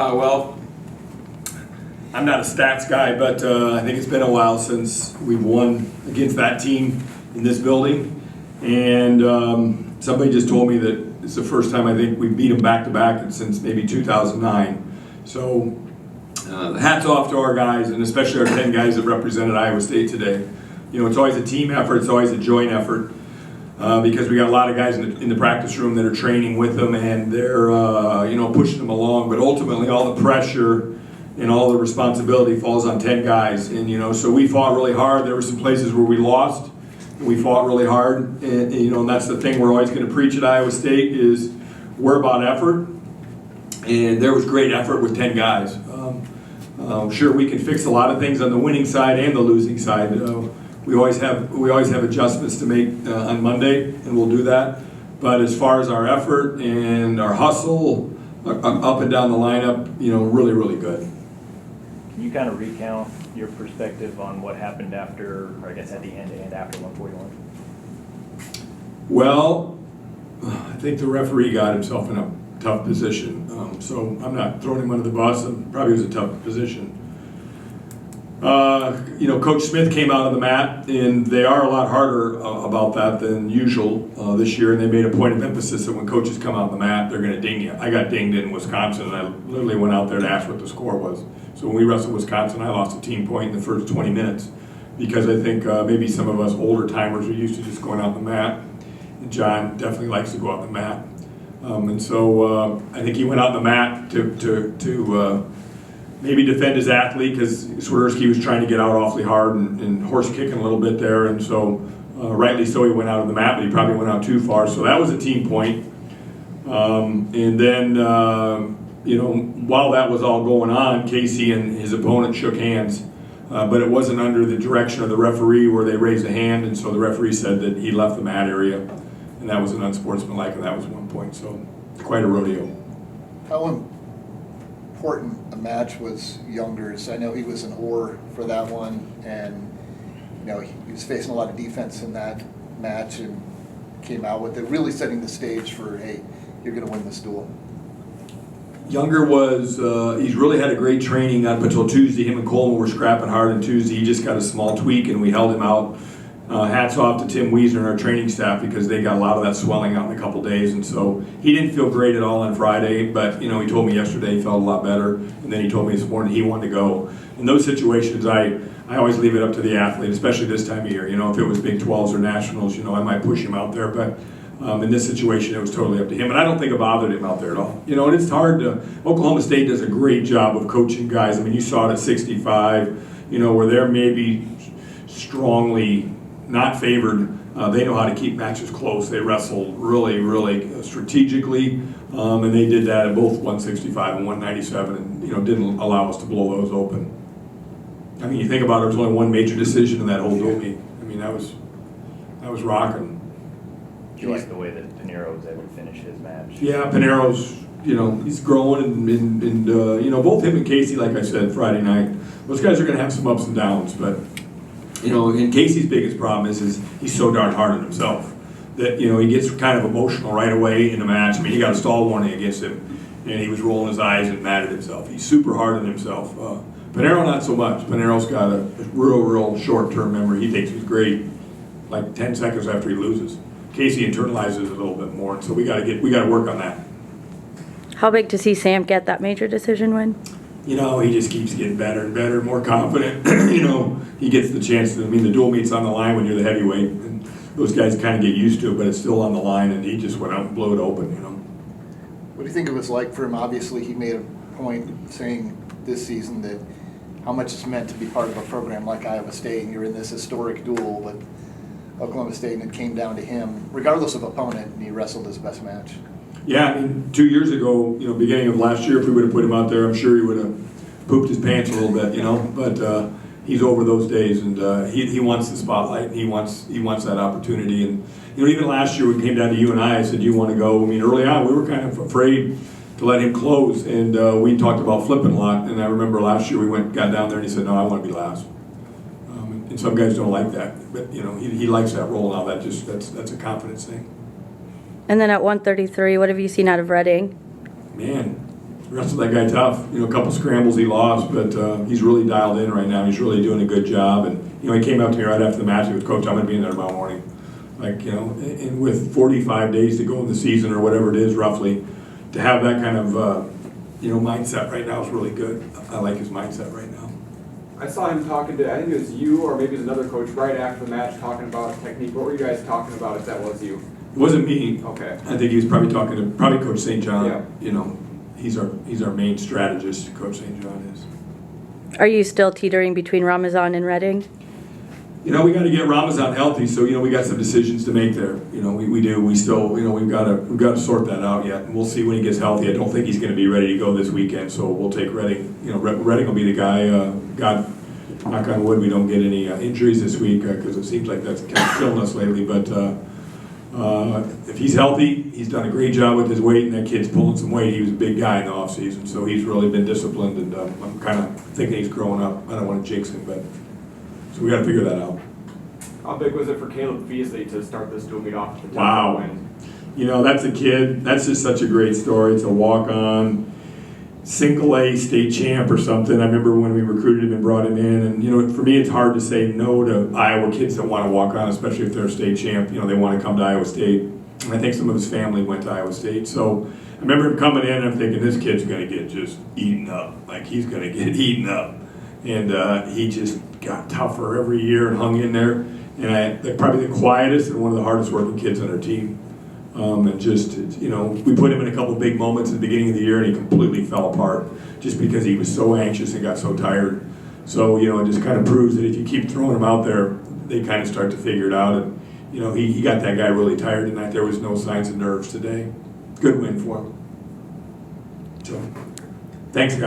Well, I'm not a stats guy, but I think it's been a while since we've won against that team in this building. And somebody just told me that it's the first time I think we beat them back-to-back since maybe 2009. So hats off to our guys, and especially our 10 guys that represented Iowa State today. You know, it's always a team effort, it's always a joint effort. Because we got a lot of guys in the practice room that are training with them, and they're pushing them along. But ultimately, all the pressure and all the responsibility falls on 10 guys. And so we fought really hard. There were some places where we lost. And we fought really hard, and that's the thing we're always going to preach at Iowa State is we're about effort. And there was great effort with 10 guys. Sure, we can fix a lot of things on the winning side and the losing side. We always have adjustments to make on Monday, and we'll do that. But as far as our effort and our hustle up and down the lineup, really, really good. Can you kind of recount your perspective on what happened after, or I guess at the end and after 141? Well, I think the referee got himself in a tough position. So I'm not throwing him under the bus. It probably was a tough position. Coach Smith came out of the mat, and they are a lot harder about that than usual this year, and they made a point of emphasis that when coaches come out of the mat, they're going to ding you. I got dinged in Wisconsin, and I literally went out there to ask what the score was. So when we wrestled Wisconsin, I lost a team point in the first 20 minutes because I think maybe some of us older timers are used to just going out the mat, and John definitely likes to go out the mat. And so I think he went out the mat to maybe defend his athlete because Swiderski was trying to get out awfully hard and horse kicking a little bit there, and so rightly so he went out of the mat, but he probably went out too far. So that was a team point. And then while that was all going on, Casey and his opponent shook hands, but it wasn't under the direction of the referee where they raised a hand, and so the referee said that he left the mat area, and that was an unsportsmanlike, and that was 1 point. So quite a rodeo. How important a match was Younger's? I know he was an oar for that one, and he was facing a lot of defense in that match and came out with it, really setting the stage for, hey, you're going to win this duel. Younger was, he's really had a great training up until Tuesday. Him and Coleman were scrapping hard on Tuesday. He just got a small tweak, and we held him out. Hats off to Tim Wiesner and our training staff because they got a lot of that swelling out in a couple days, and so he didn't feel great at all on Friday, but he told me yesterday he felt a lot better, and then he told me this morning he wanted to go. In those situations, I always leave it up to the athlete, especially this time of year. If it was Big 12s or Nationals, I might push him out there, but in this situation, it was totally up to him, and I don't think it bothered him out there at all. And it's hard to, Oklahoma State does a great job of coaching guys. I mean, you saw it at 65, where they're maybe strongly not favored. They know how to keep matches close. They wrestle really, really strategically, and they did that at both 165 and 197, and didn't allow us to blow those open. I mean, you think about it, there was only one major decision in that whole duel meet. I mean, that was rocking. Do you like the way that Pinheiro was able to finish his match? Yeah, Pinheiro's, he's growing, and both him and Casey, like I said, Friday night, those guys are going to have some ups and downs, but and Casey's biggest problem is he's so darn hard on himself that, he gets kind of emotional right away in the match. I mean, he got a stall warning against him, and he was rolling his eyes and mad at himself. He's super hard on himself. Pinheiro, not so much. Pinheiro's got a real short-term memory. He thinks he's great like 10 seconds after he loses. Casey internalizes it a little bit more, and so we got to work on that. How big to see Sam get that major decision win? He just keeps getting better and better, more confident. He gets the chance to, the dual meet's on the line when you're the heavyweight, and those guys kind of get used to it, but it's still on the line, and he just went out and blew it open, What do you think it was like for him? Obviously, he made a point saying this season that how much it's meant to be part of a program like Iowa State, and you're in this historic duel with Oklahoma State, and it came down to him, regardless of opponent, and he wrestled his best match. Yeah, 2 years ago, beginning of last year, if we would have put him out there, I'm sure he would have pooped his pants a little bit, but he's over those days, and he wants the spotlight, and he wants that opportunity, and even last year when it came down to you and I said, do you want to go? Early on, we were kind of afraid to let him close, and we talked about flipping a lot, and I remember last year got down there, and he said, no, I want to be last. And some guys don't like that, but he likes that role now. That's a confidence thing. And then at 133, what have you seen out of Reading? Man, wrestled that guy tough. You know, a couple scrambles he lost, but he's really dialed in right now. He's really doing a good job. And, you know, he came up to me right after the match. He was, Coach, I'm going to be in there tomorrow morning. Like, you know, and with 45 days to go in the season or whatever it is roughly, to have that kind of, you know, mindset right now is really good. I like his mindset right now. I saw him talking to, I think it was you or maybe it was another coach right after the match talking about technique. What were you guys talking about if that was you? It wasn't me. Okay. I think he was probably talking to Coach St. John. Yeah. You know, he's our main strategist. Coach St. John is. Are you still teetering between Ramazan and Reading? You know, we got to get Ramazan healthy, so you know we got some decisions to make there. You know, we do. We still, you know, we've got to sort that out yet. And we'll see when he gets healthy. I don't think he's going to be ready to go this weekend, so we'll take Reading. You know, Reading will be the guy. God, knock on wood, we don't get any injuries this week because it seems like that's kind of killing us lately. But if he's healthy, he's done a great job with his weight, and that kid's pulling some weight. He was a big guy in the offseason, so he's really been disciplined, and I'm kind of thinking he's growing up. I don't want to jinx him, but so we got to figure that out. How big was it for Caleb Feasley to start this dual meet off to the Wow. win? You know, that's a kid. That's just such a great story. To walk on single A state champ or something. I remember when we recruited him and brought him in, and you know, for me, it's hard to say no to Iowa kids that want to walk on, especially if they're a state champ. You know, they want to come to Iowa State. And I think some of his family went to Iowa State. So I remember him coming in, and I'm thinking, this kid's going to get just eaten up. Like, he's going to get eaten up. And he just got tougher every year and hung in there. And probably the quietest and one of the hardest working kids on our team. And just, you know, we put him in a couple big moments at the beginning of the year, and he completely fell apart just because he was so anxious and got so tired. So, you know, it just kind of proves that if you keep throwing him out there, they kind of start to figure it out. And, you know, he got that guy really tired tonight. There was no signs of nerves today. Good win for him. So, thanks, guys.